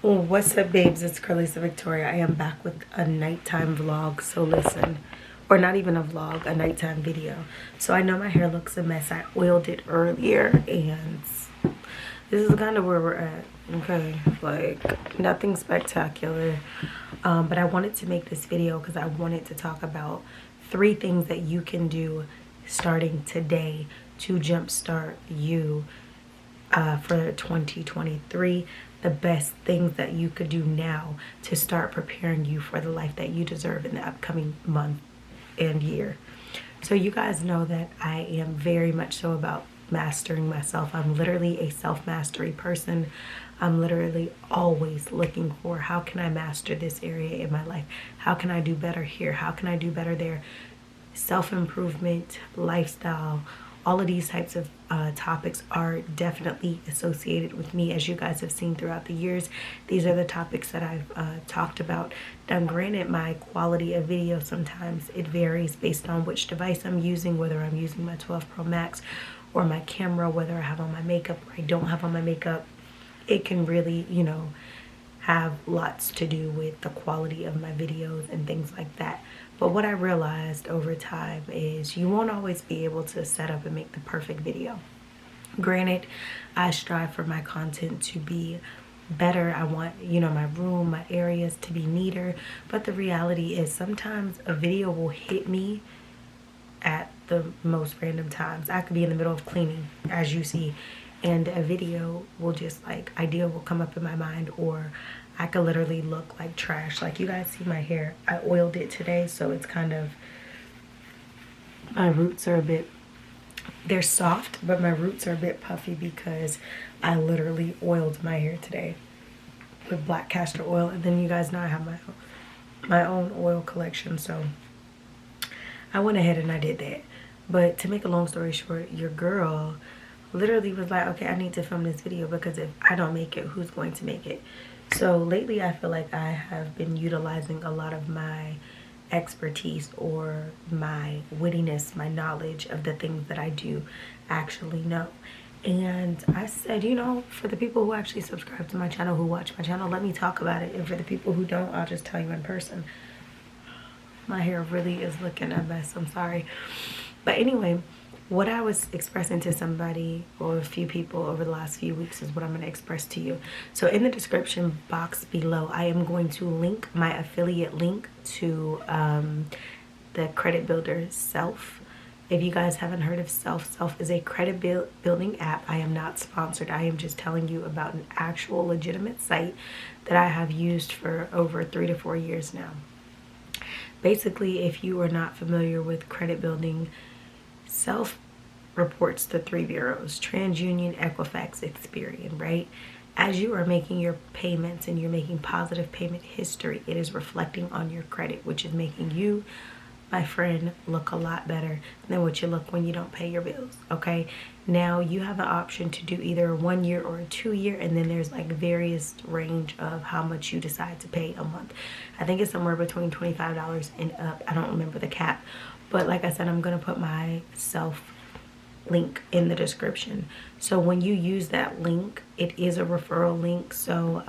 What's up, babes? It's Carlisa Victoria. I am back with a nighttime vlog. So listen, or not even a vlog, a nighttime video. So I know my hair looks a mess. I oiled it earlier, and this is kind of where we're at. Okay, like nothing spectacular. But I wanted to make this video because I wanted to talk about 3 things that you can do starting today to jumpstart you for 2023. The best things that you could do now to start preparing you for the life that you deserve in the upcoming month and year. So you guys know that I am very much so about mastering myself. I'm literally a self-mastery person. I'm literally always looking for, how can I master this area in my life? How can I do better here? How can I do better there? Self-improvement, lifestyle, all of these types of topics are definitely associated with me, as you guys have seen throughout the years. These are the topics that I've talked about. Now, granted, my quality of video sometimes it varies based on which device I'm using, whether I'm using my 12 Pro Max or my camera, whether I have on my makeup or I don't have on my makeup. It can really, you know, have lots to do with the quality of my videos and things like that. But what I realized over time is you won't always be able to set up and make the perfect video. Granted, I strive for my content to be better. I want, you know, my room, my areas to be neater. But the reality is sometimes a video will hit me at the most random times. I could be in the middle of cleaning, as you see, and a video will just, like, idea will come up in my mind, or I could literally look like trash. Like, you guys see my hair, I oiled it today, so it's kind of, my roots are a bit, they're soft, but my roots are a bit puffy because I literally oiled my hair today with black castor oil. And then you guys know I have my own oil collection, so I went ahead and I did that. But to make a long story short, your girl literally was like, okay, I need to film this video because if I don't make it, who's going to make it? So lately I feel like I have been utilizing a lot of my expertise or my wittiness, my knowledge of the things that I do actually know. And I said, you know, for the people who actually subscribe to my channel, who watch my channel, let me talk about it. And for the people who don't, I'll just tell you in person. My hair really is looking a mess, I'm sorry. But anyway, what I was expressing to somebody or a few people over the last few weeks is what I'm going to express to you. So in the description box below, I am going to link my affiliate link to the credit builder Self. If you guys haven't heard of Self is a credit building app. I am not sponsored. I am just telling you about an actual legitimate site that I have used for over 3 to 4 years now. Basically, if you are not familiar with credit building, Self reports the 3 bureaus: TransUnion, Equifax, Experian, right? As you are making your payments and you're making positive payment history, it is reflecting on your credit, which is making you, my friend, look a lot better than what you look when you don't pay your bills, okay? Now you have an option to do either a 1 year or a 2 year, and then there's like various range of how much you decide to pay a month. I think it's somewhere between $25 and up. I don't remember the cap. But like I said, I'm going to put my Self link in the description. So when you use that link, it is a referral link. So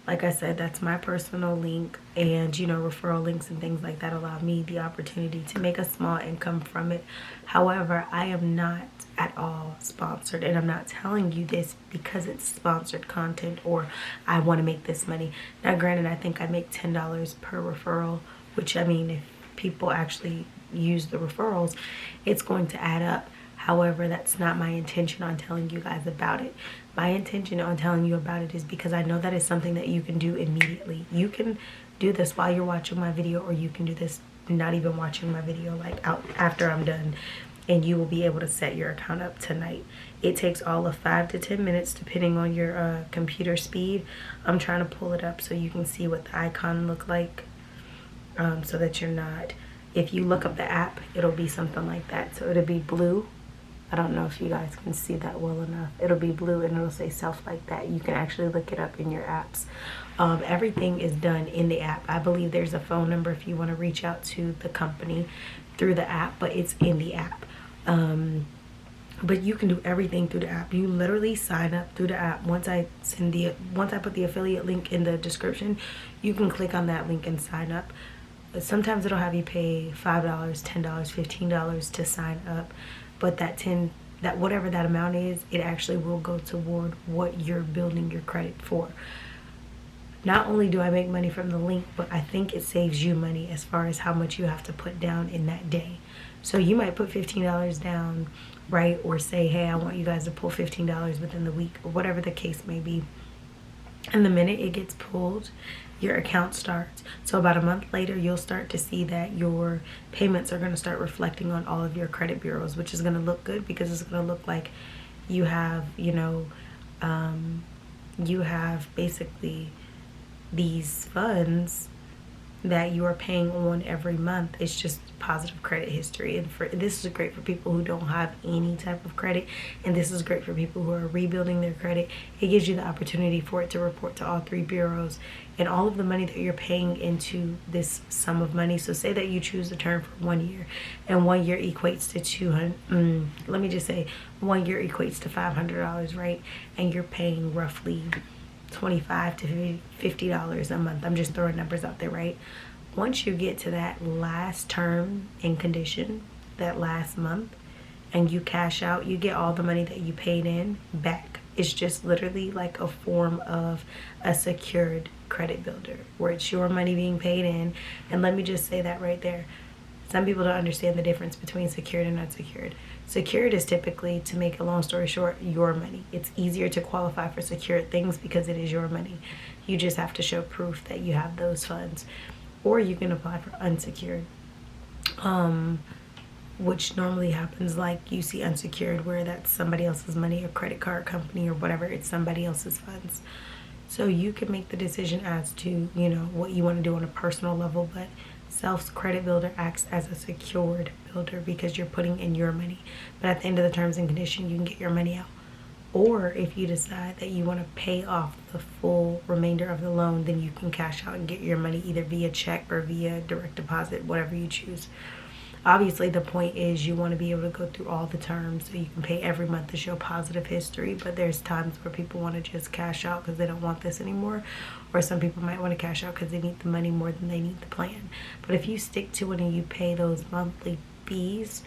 like I said, that's my personal link. And, you know, referral links and things like that allow me the opportunity to make a small income from it. However, I am not at all sponsored. And I'm not telling you this because it's sponsored content or I want to make this money. Now, granted, I think I make $10 per referral, which, I mean, if people actually use the referrals, it's going to add up. However, that's not my intention on telling you guys about it. My intention on telling you about it is because I know that is something that you can do immediately. You can do this while you're watching my video, or you can do this not even watching my video, like out after I'm done, and you will be able to set your account up tonight. It takes all of 5 to 10 minutes depending on your computer speed. I'm trying to pull it up so you can see what the icon look like. So that you're not, if you look up the app, it'll be something like that. So it'll be blue. I don't know if you guys can see that well enough. It'll be blue and it'll say Self like that. You can actually look it up in your apps. Everything is done in the app. I believe there's a phone number if you want to reach out to the company through the app, but it's in the app. But you can do everything through the app. You literally sign up through the app. Once I put the affiliate link in the description, you can click on that link and sign up. Sometimes it'll have you pay $5, $10, $15 to sign up, but that whatever that amount is, it actually will go toward what you're building your credit for. Not only do I make money from the link, but I think it saves you money as far as how much you have to put down in that day. So you might put $15 down, right? Or say, hey, I want you guys to pull $15 within the week, or whatever the case may be. And the minute it gets pulled, your account starts. So about a month later, you'll start to see that your payments are going to start reflecting on all of your credit bureaus, which is going to look good because it's going to look like you have, you have basically these funds that you are paying on every month. It's just positive credit history, and this is great for people who don't have any type of credit, and this is great for people who are rebuilding their credit. It gives you the opportunity for it to report to all three bureaus, and all of the money that you're paying into this sum of money. So say that you choose the term for 1 year, and 1 year equates to 1 year equates to $500, right? And you're paying roughly $25 to $50 a month. I'm just throwing numbers out there, right? Once you get to that last term and condition, that last month, and you cash out, you get all the money that you paid in back. It's just literally like a form of a secured credit builder, where it's your money being paid in. And let me just say that right there. Some people don't understand the difference between secured and unsecured. Secured is typically, to make a long story short, your money. It's easier to qualify for secured things because it is your money. You just have to show proof that you have those funds. Or you can apply for unsecured, which normally happens like you see unsecured where that's somebody else's money, a credit card company or whatever. It's somebody else's funds. So you can make the decision as to, what you want to do on a personal level, but Self's credit builder acts as a secured builder because you're putting in your money. But at the end of the terms and condition, you can get your money out. Or if you decide that you want to pay off the full remainder of the loan, then you can cash out and get your money either via check or via direct deposit, whatever you choose. Obviously, the point is you want to be able to go through all the terms so you can pay every month to show positive history. But there's times where people want to just cash out because they don't want this anymore. Or some people might want to cash out because they need the money more than they need the plan. But if you stick to it and you pay those monthly fees,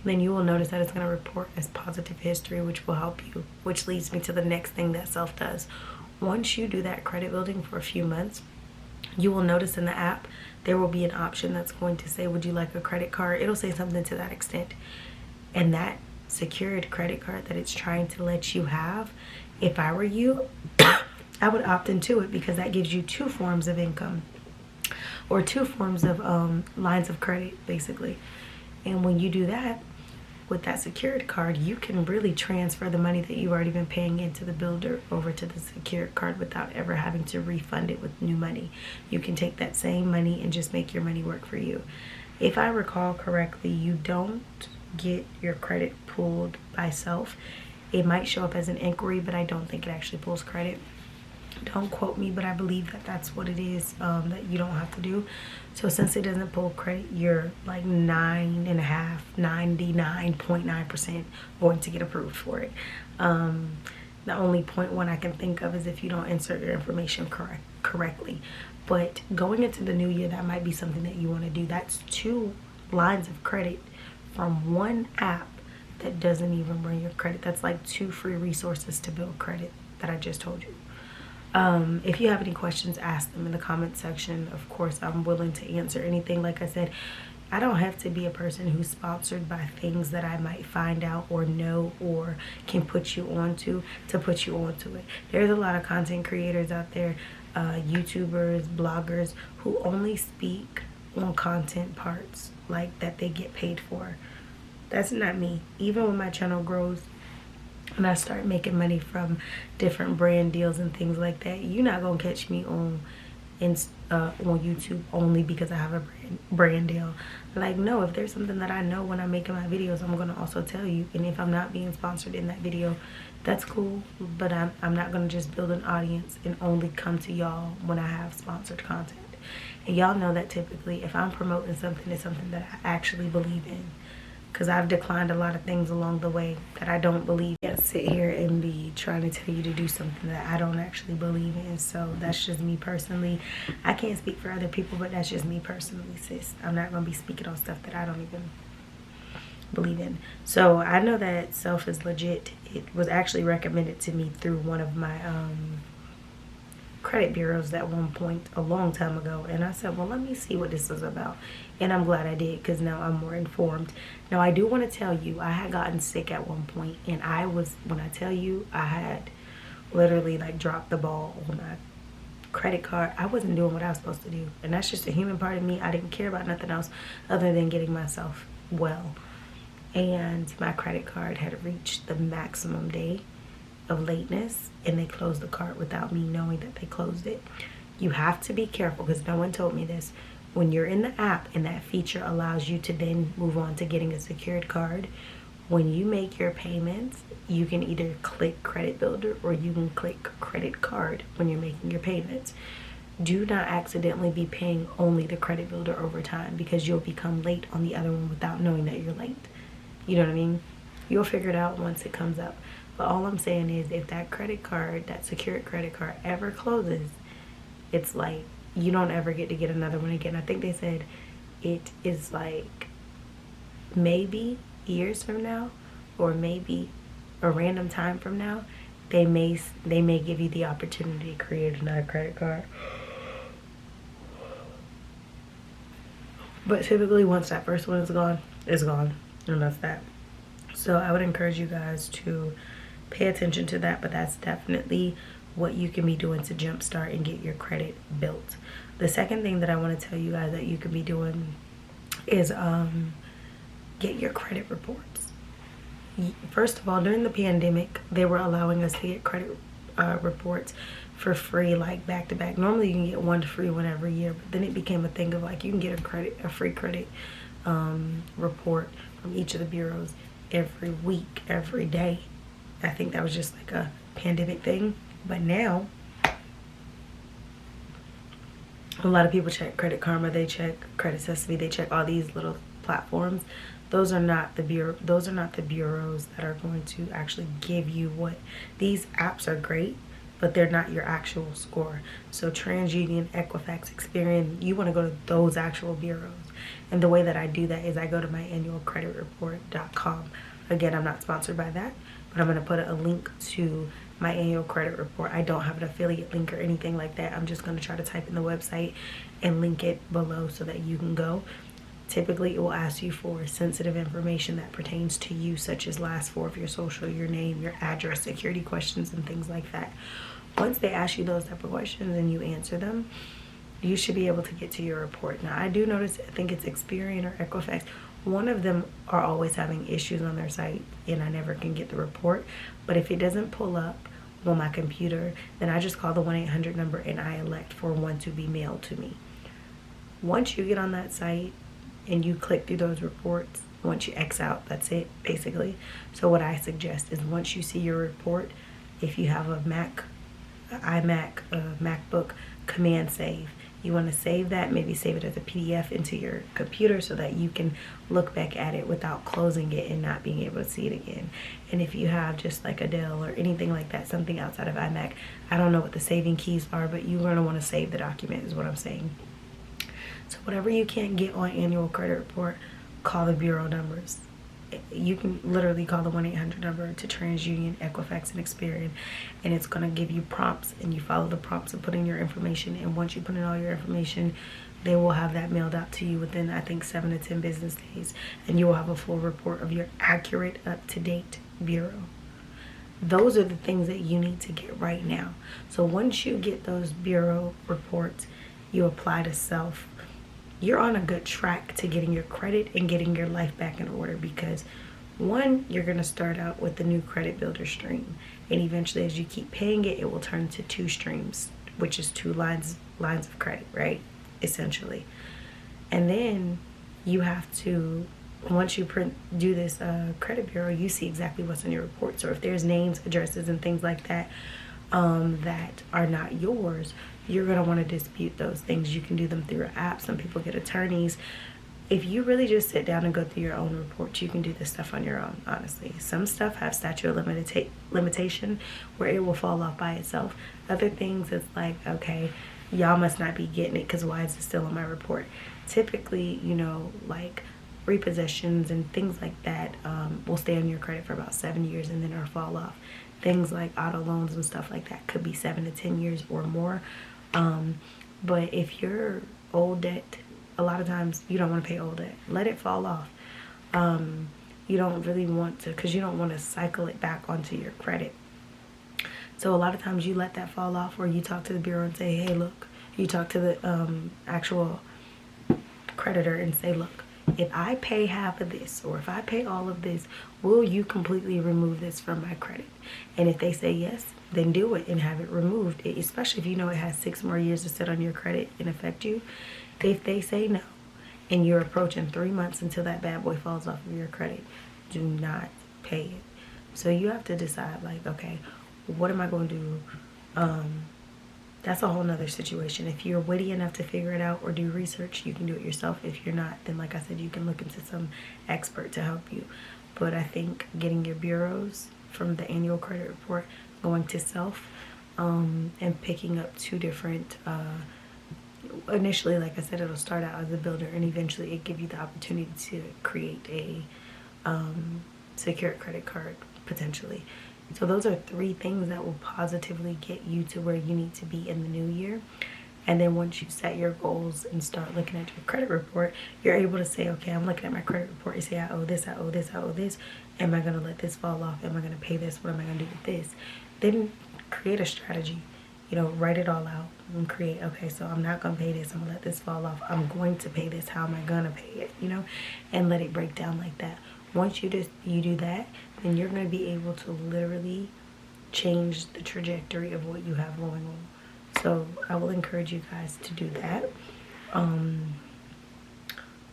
then you will notice that it's going to report as positive history, which will help you. Which leads me to the next thing that Self does. Once you do that credit building for a few months, you will notice in the app there will be an option that's going to say, would you like a credit card? It'll say something to that extent. And that secured credit card that it's trying to let you have, if I were you, I would opt into it because that gives you two forms of income, or two forms of lines of credit, basically. And when you do that with that secured card, you can really transfer the money that you've already been paying into the builder over to the secured card without ever having to refund it with new money. You can take that same money and just make your money work for you. If I recall correctly, you don't get your credit pulled by Self. It might show up as an inquiry, but I don't think it actually pulls credit. Don't quote me, but I believe that that's what it is, that you don't have to do. So since it doesn't pull credit, you're like 99.9% going to get approved for it. The only 0.1 I can think of is if you don't insert your information correctly. But going into the new year, that might be something that you want to do. That's 2 lines of credit from one app that doesn't even run your credit. That's like 2 free resources to build credit that I just told you. If you have any questions, ask them in the comment section. Of course, I'm willing to answer anything. Like I said, I don't have to be a person who's sponsored by things that I might find out or know or can put you onto to put you onto it. There's a lot of content creators out there, YouTubers, bloggers, who only speak on content parts like that they get paid for. That's not me. Even when my channel grows and I start making money from different brand deals and things like that, you're not gonna catch me on YouTube only because I have a brand deal. Like, no, if there's something that I know when I'm making my videos, I'm gonna also tell you. And if I'm not being sponsored in that video, that's cool, but I'm not gonna just build an audience and only come to y'all when I have sponsored content. And y'all know that typically if I'm promoting something, it's something that I actually believe in. because I've declined a lot of things along the way that I don't believe. I can't sit here and be trying to tell you to do something that I don't actually believe in. So that's just me personally. I can't speak for other people, but that's just me personally, sis. I'm not going to be speaking on stuff that I don't even believe in. So I know that Self is legit. It was actually recommended to me through one of my credit bureaus at one point a long time ago, and I said, well, let me see what this is about. And I'm glad I did, because now I'm more informed. Now I do want to tell you, I had gotten sick at one point, and when I tell you, I had literally like dropped the ball on my credit card. I wasn't doing what I was supposed to do, and that's just a human part of me. I didn't care about nothing else other than getting myself well. And my credit card had reached the maximum day of lateness, and they closed the card without me knowing that they closed it. You have to be careful, because no one told me this. When you're in the app and that feature allows you to then move on to getting a secured card, when you make your payments, you can either click credit builder or you can click credit card when you're making your payments. Do not accidentally be paying only the credit builder over time, because you'll become late on the other one without knowing that you're late. You know what I mean? You'll figure it out once it comes up. But all I'm saying is, if that credit card, that secured credit card ever closes, it's like you don't ever get to get another one again. I think they said it is like maybe years from now, or maybe a random time from now, they may give you the opportunity to create another credit card. But typically once that first one is gone, it's gone, and that's that. So I would encourage you guys to pay attention to that, but that's definitely what you can be doing to jumpstart and get your credit built. The second thing that I want to tell you guys that you can be doing is get your credit reports. First of all, during the pandemic, they were allowing us to get credit reports for free, like back to back. Normally you can get one free one every year, but then it became a thing of like you can get a free credit report from each of the bureaus every week, every day. I think that was just like a pandemic thing. But now a lot of people check Credit Karma, they check Credit Sesame, they check all these little platforms. Those are not the bureaus that are going to actually give you what these apps are great, but they're not your actual score. So TransUnion, Equifax, Experian, you want to go to those actual bureaus. And the way that I do that is I go to my annualcreditreport.com. Again, I'm not sponsored by that, but I'm going to put a link to my annual credit report. I don't have an affiliate link or anything like that. I'm just going to try to type in the website and link it below so that you can go. Typically, it will ask you for sensitive information that pertains to you, such as last four of your social, your name, your address, security questions, and things like that. Once they ask you those type of questions and you answer them, you should be able to get to your report. Now, I do notice, I think it's Experian or Equifax, one of them are always having issues on their site, and I never can get the report. But if it doesn't pull up on my computer, then I just call the 1-800 number and I elect for one to be mailed to me. Once you get on that site and you click through those reports, once you X out, that's it, basically. So what I suggest is once you see your report, if you have a iMac, a MacBook, command save. You want to save that, maybe save it as a PDF into your computer so that you can look back at it without closing it and not being able to see it again. And if you have just like a Dell or anything like that, something outside of iMac, I don't know what the saving keys are, but you're going to want to save the document is what I'm saying. So whatever you can't get on annual credit report, call the bureau numbers. You can literally call the 1-800 number to TransUnion, Equifax, and Experian, and it's going to give you prompts, and you follow the prompts and put in your information. And once you put in all your information, they will have that mailed out to you within, I think, 7 to 10 business days, and you will have a full report of your accurate, up-to-date bureau. Those are the things that you need to get right now. So once you get those bureau reports, you apply to Self. You're on a good track to getting your credit and getting your life back in order, because one, you're going to start out with the new credit builder stream, and eventually as you keep paying it, it will turn into 2 streams, which is 2 lines of credit, right, essentially. And then you have to, once you do this credit bureau, you see exactly what's in your report. So if there's names, addresses, and things like that that are not yours, you're going to want to dispute those things. You can do them through an app. Some people get attorneys. if you really just sit down and go through your own reports, you can do this stuff on your own, honestly. Some stuff have statute of limitation where it will fall off by itself. Other things, it's like, okay, y'all must not be getting it because why is it still on my report? Typically, you know, like repossessions and things like that will stay on your credit for about 7 years and then it'll fall off. Things like auto loans and stuff like that could be 7 to 10 years or more. But if you're old debt, a lot of times you don't want to pay old debt. Let it fall off. You don't really want to, because you don't want to cycle it back onto your credit. So a lot of times you let that fall off, or you talk to the bureau and say, hey, look, you talk to the actual creditor and say, look, if I pay half of this or if I pay all of this, will you completely remove this from my credit? And if they say yes, then do it and have it removed, especially if you know it has 6 more years to sit on your credit and affect you. If they say no and you're approaching 3 months until that bad boy falls off of your credit, do not pay it. So you have to decide, like, okay, what am I going to do? That's a whole nother situation. If you're witty enough to figure it out or do research, you can do it yourself. If you're not, then like I said, you can look into some expert to help you. But I think getting your bureaus from the annual credit report, going to self, and picking up 2 different, initially, like I said, it'll start out as a builder and eventually it give you the opportunity to create a secured credit card potentially. So those are 3 things that will positively get you to where you need to be in the new year. And then once you set your goals and start looking at your credit report, you're able to say, okay, I'm looking at my credit report. You say, I owe this, I owe this, I owe this. Am I going to let this fall off? Am I going to pay this? What am I going to do with this? Then create a strategy. You know, write it all out and create, okay, so I'm not going to pay this. I'm going to let this fall off. I'm going to pay this. How am I going to pay it? You know, and let it break down like that. Once you do that, then you're going to be able to literally change the trajectory of what you have going on. So I will encourage you guys to do that.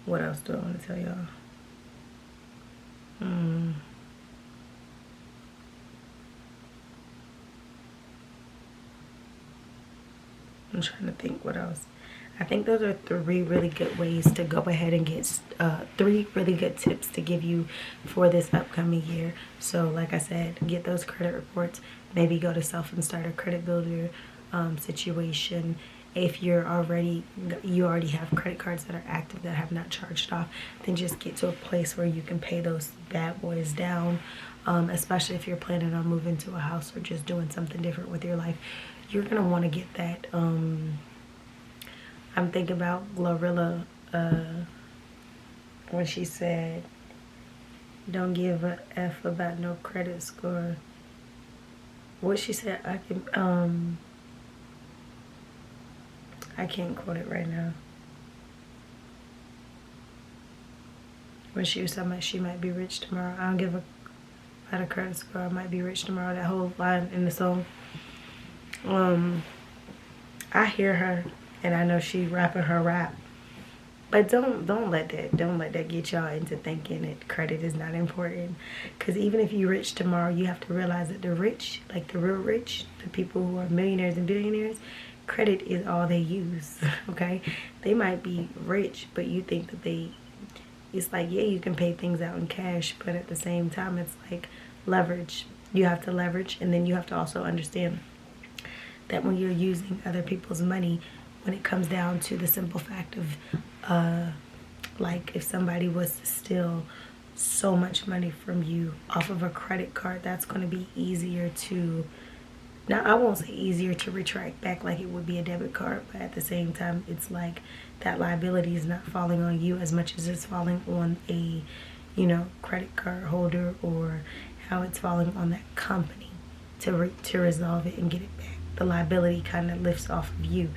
What else do I want to tell y'all? I'm trying to think what else. I think those are 3 really good ways to go ahead and get 3 really good tips to give you for this upcoming year. So like I said, get those credit reports, maybe go to self and start a credit builder situation. If you already have credit cards that are active that have not charged off, then just get to a place where you can pay those bad boys down, especially if you're planning on moving to a house or just doing something different with your life. You're gonna want to get that. I'm thinking about Glorilla when she said, don't give a F about no credit score. What she said, I can't quote it right now. When she was talking about she might be rich tomorrow. I don't give a about a credit score. I might be rich tomorrow. That whole line in the song. I hear her. And I know she rapping her rap, but don't let that get y'all into thinking that credit is not important. Because even if you're rich tomorrow, you have to realize that the rich, like the real rich, the people who are millionaires and billionaires, credit is all they use. Okay, they might be rich, but you think that it's like, yeah, you can pay things out in cash, but at the same time, it's like leverage. You have to leverage, and then you have to also understand that when you're using other people's money, when it comes down to the simple fact of like if somebody was to steal so much money from you off of a credit card, that's going to be easier to, now I won't say easier to retract back like it would be a debit card, but at the same time it's like that liability is not falling on you as much as it's falling on a, you know, credit card holder, or how it's falling on that company to resolve it and get it back. The liability kind of lifts off of you.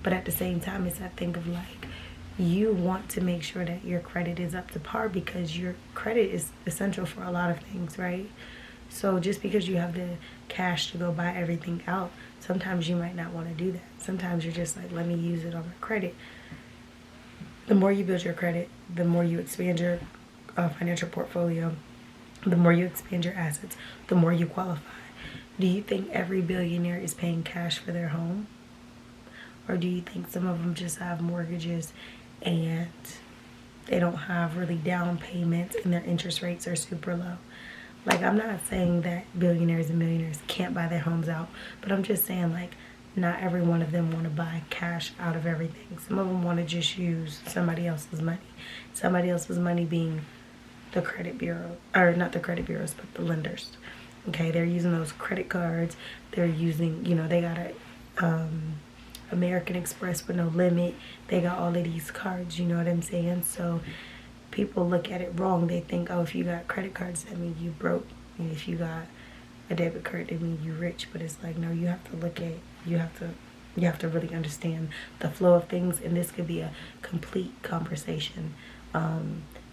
But at the same time, it's that thing of like, you want to make sure that your credit is up to par, because your credit is essential for a lot of things, right? So just because you have the cash to go buy everything out, sometimes you might not want to do that. Sometimes you're just like, let me use it on my credit. The more you build your credit, the more you expand your financial portfolio, the more you expand your assets, the more you qualify. Do you think every billionaire is paying cash for their home? Or do you think some of them just have mortgages and They don't have really down payments and their interest rates are super low. Like, I'm not saying that billionaires and millionaires can't buy their homes out, but I'm just saying, like, not every one of them want to buy cash out of everything. Some of them want to just use somebody else's money. Somebody else's money being the credit bureau, or not the credit bureaus, but the lenders. Okay, they're using those credit cards. They're using, you know, they got a American Express with no limit. They got all of these cards, you know what I'm saying? So people look at it wrong. They think, oh, if you got credit cards, that means you broke. And if you got a debit card, that means you rich. But it's like, no, you have to look at, you have to really understand the flow of things. And this could be a complete conversation.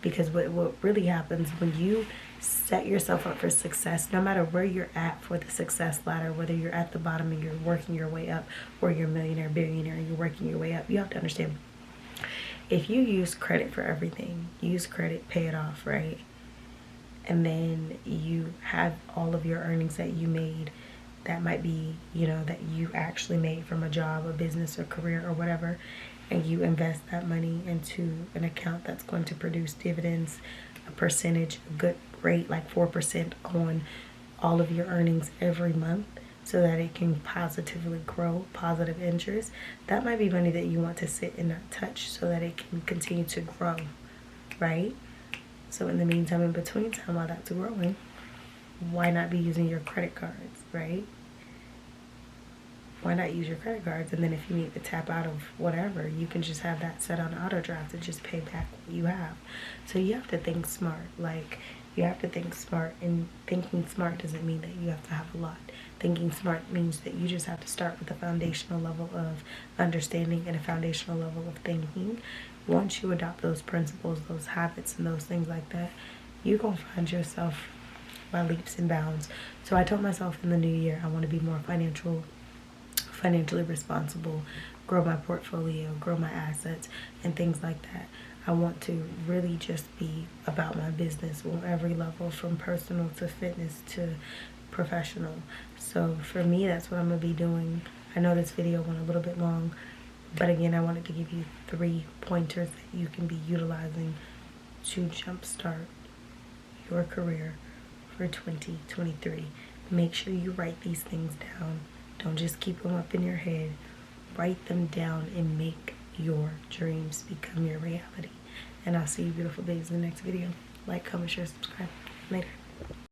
Because what really happens when you set yourself up for success, no matter where you're at for the success ladder, whether you're at the bottom and you're working your way up, or you're a millionaire, billionaire, and you're working your way up, you have to understand, if you use credit for everything, use credit, pay it off, right? And then you have all of your earnings that you made, that might be, you know, that you actually made from a job, a business, or career, or whatever, and you invest that money into an account that's going to produce dividends, a percentage, a good rate, like 4% on all of your earnings every month, so that it can positively grow, positive interest. That might be money that you want to sit and not touch, so that it can continue to grow, right? So in the meantime, in between time, while that's growing, why not be using your credit cards, right? Why not use your credit cards? And then if you need to tap out of whatever, you can just have that set on auto draft and just pay back what you have. So you have to think smart. Like, you have to think smart, and thinking smart doesn't mean that you have to have a lot. Thinking smart means that you just have to start with a foundational level of understanding and a foundational level of thinking. Once you adopt those principles, those habits, and those things like that, you're going to find yourself by leaps and bounds. So I told myself in the new year, I want to be more financially responsible, grow my portfolio, grow my assets, and things like that. I want to really just be about my business on every level, from personal to fitness to professional. So for me, that's what I'm going to be doing. I know this video went a little bit long, but again, I wanted to give you 3 pointers that you can be utilizing to jumpstart your career for 2023. Make sure you write these things down. Don't just keep them up in your head. Write them down and make your dreams become your reality. And I'll see you beautiful babes in the next video. Like, comment, share, subscribe. Later.